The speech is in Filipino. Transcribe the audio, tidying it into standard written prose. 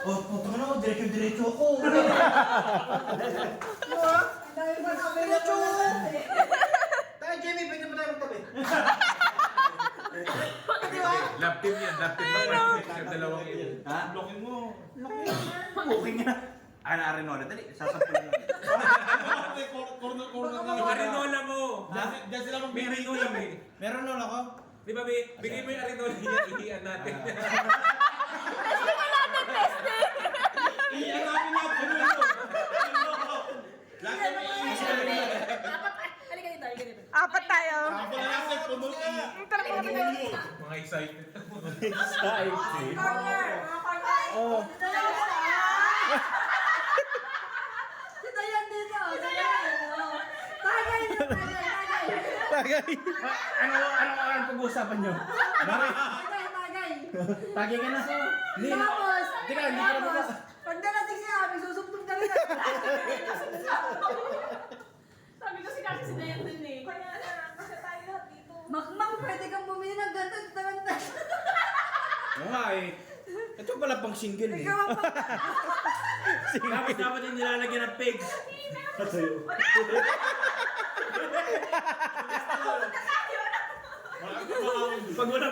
puto na ako, diretso ako. Diretso! Tayo, Jamie, pwede mo tayo magtabi. Di ba? Love team yan, love team naman. Dalawang yun. Ha? Blokin mo. Okay nga. Ari Nola, dali, sasampulin mo. Corner na. Yung arinola mo. Diyan sila May arinola mo eh. Meron Nola ko? Di ba, bigay mo yung arinola niya, ihiyan natin. Iyan namin na puno. Lagi mo Halika dito, halika dito. Apat tayo. Ako na lang sa puno. Tara, tara, tara. Mga excited. Partner! Mga partner! Oh. Si Dayan dito! Si Dayan! Tagay dito! Tagay! Tagay. Ano pag-uusapan nyo? Tagay! Tagay! Tagay ka na. Hindi. Tapos, Hindi ka na tapos, pag nalating si Abby, susubtog na rin. Sabi ko si Kasi si Dayan din eh. Kaya na, kasi tayo lahat dito. Makmak, pwede kang bumili ng ganito. Taranta. Oo nga eh. Ito pala pang single eh. Ikaw ang Tapos dapat yung nilalagyan ng pigs. Pag walang